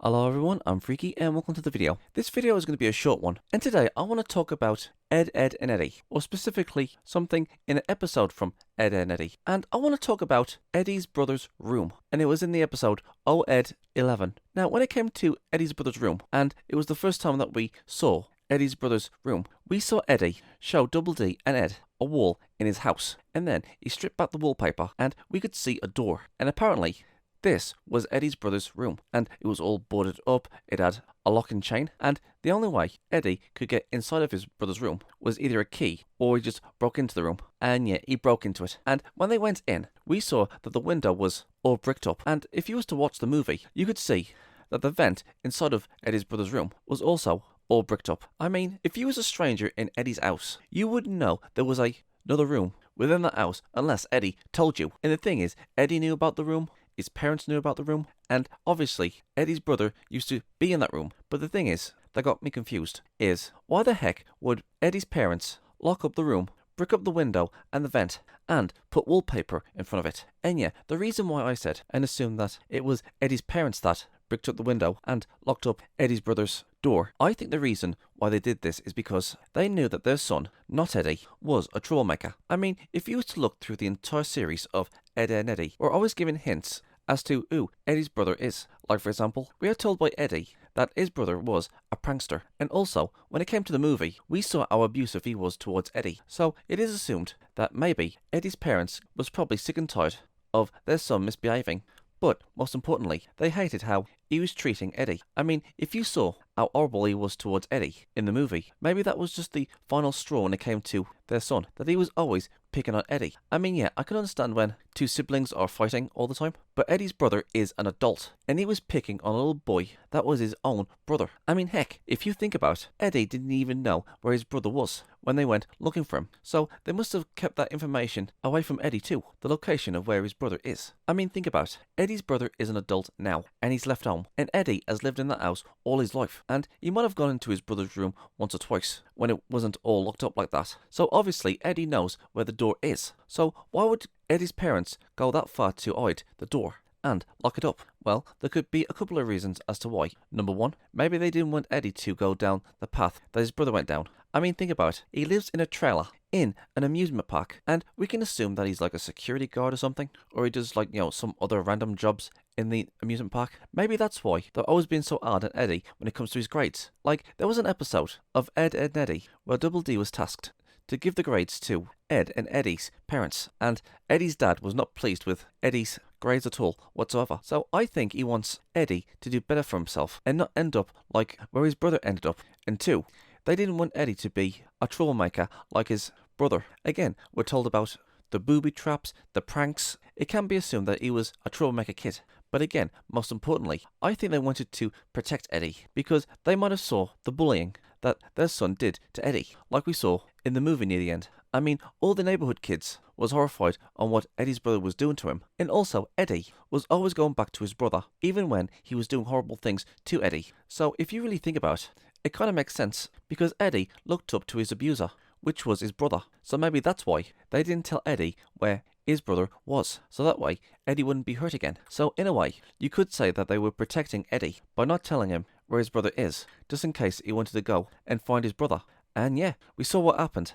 Hello everyone, I'm Freaky and welcome to the video. This video is going to be a short one, and today I want to talk about Ed, Edd and Eddy, or specifically something in an episode from Ed, Edd and Eddy. And I want to talk about Eddy's brother's room, and it was in the episode Oh Ed 11. Now when it came to Eddy's brother's room, and it was the first time that we saw Eddy's brother's room, we saw Eddy show Double D and Ed a wall in his house, and then he stripped back the wallpaper and we could see a door, and apparently this was Eddy's brother's room, and it was all boarded up, it had a lock and chain, and the only way Eddy could get inside of his brother's room was either a key, or he just broke into the room. And yeah, he broke into it. And when they went in, we saw that the window was all bricked up, and if you was to watch the movie, you could see that the vent inside of Eddy's brother's room was also all bricked up. I mean, if you was a stranger in Eddy's house, you wouldn't know there was another room within that house unless Eddy told you. And the thing is, Eddy knew about the room, his parents knew about the room, and obviously Eddy's brother used to be in that room. But the thing is, that got me confused, is why the heck would Eddy's parents lock up the room, brick up the window and the vent, and put wallpaper in front of it? And yeah, the reason why I said and assumed that it was Eddy's parents that bricked up the window and locked up Eddy's brother's door, I think the reason why they did this is because they knew that their son, not Eddy, was a troublemaker. I mean, if you was to look through the entire series of Ed, Edd and Eddy, we're always given hints as to who Eddy's brother is. Like for example, we are told by Eddy that his brother was a prankster, and also when it came to the movie, we saw how abusive he was towards Eddy. So it is assumed that maybe Eddy's parents was probably sick and tired of their son misbehaving. But most importantly, they hated how he was treating Eddy. I mean, if you saw how horrible he was towards Eddy in the movie, maybe that was just the final straw when it came to their son, that he was always picking on Eddy. I mean, yeah, I can understand when two siblings are fighting all the time, but Eddy's brother is an adult, and he was picking on a little boy that was his own brother. I mean, heck, if you think about it, Eddy didn't even know where his brother was when they went looking for him, so they must have kept that information away from Eddy too, the location of where his brother is. I mean, think about it. Eddy's brother is an adult now, and he's left home, and Eddy has lived in that house all his life, and he might have gone into his brother's room once or twice when it wasn't all locked up like that. So obviously Eddy knows where the door is. So why would Eddy's parents go that far to hide the door and lock it up? Well, there could be a couple of reasons as to why. Number one, maybe they didn't want Eddy to go down the path that his brother went down. I mean, think about it. He lives in a trailer in an amusement park, and we can assume that he's like a security guard or something, or he does like, some other random jobs in the amusement park. Maybe that's why they're always being so hard on Eddy when it comes to his grades. Like, there was an episode of Ed, Edd and Eddy where Double D was tasked to give the grades to Ed and Eddy's parents, and Eddy's dad was not pleased with Eddy's grades at all whatsoever. So I think he wants Eddy to do better for himself and not end up like where his brother ended up. And two, they didn't want Eddy to be a troublemaker like his brother. Again, we're told about the booby traps, the pranks. It can be assumed that he was a troublemaker kid. But again, most importantly, I think they wanted to protect Eddy because they might have saw the bullying that their son did to Eddy, like we saw in the movie near the end. I mean, all the neighborhood kids was horrified on what Eddy's brother was doing to him. And also, Eddy was always going back to his brother, even when he was doing horrible things to Eddy. So if you really think about it, it kind of makes sense, because Eddy looked up to his abuser, which was his brother. So maybe that's why they didn't tell Eddy where his brother was, so that way Eddy wouldn't be hurt again. So in a way, you could say that they were protecting Eddy by not telling him where his brother is, just in case he wanted to go and find his brother. And yeah, we saw what happened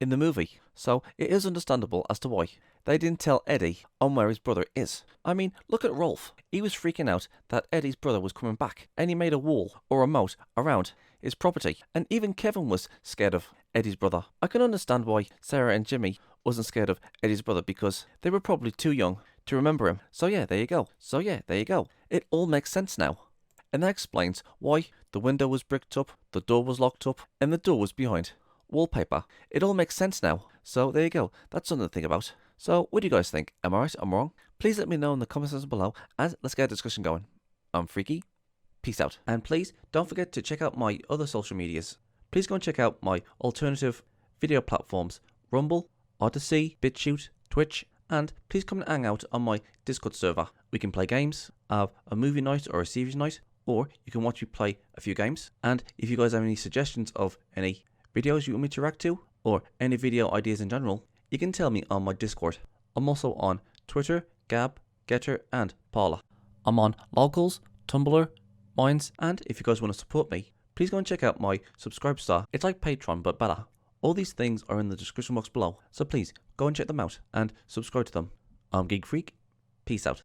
in the movie, so it is understandable as to why they didn't tell Eddy on where his brother is. I mean, look at Rolf. He was freaking out that Eddy's brother was coming back, and he made a wall or a moat around his property. And even Kevin was scared of Eddy's brother. I can understand why Sarah and Jimmy wasn't scared of Eddy's brother, because they were probably too young to remember him. So yeah, there you go. It all makes sense now. And that explains why the window was bricked up, the door was locked up, and the door was behind wallpaper. It all makes sense now. So there you go. That's something to think about. So what do you guys think? Am I right? Am I wrong? Please let me know in the comment section below, and let's get a discussion going. I'm Freaky. Peace out. And please don't forget to check out my other social medias. Please go and check out my alternative video platforms: Rumble, Odyssey, BitChute, Twitch, and please come and hang out on my Discord server. We can play games, have a movie night or a series night, or you can watch me play a few games. And if you guys have any suggestions of any videos you want me to react to, or any video ideas in general, you can tell me on my Discord. I'm also on Twitter, Gab, Getter, and Paula. I'm on Locals, Tumblr, mines, and if you guys want to support me, please go and check out my Subscribestar. It's like Patreon but better. All these things are in the description box below, so please go and check them out and subscribe to them. I'm Geek Freak. Peace out.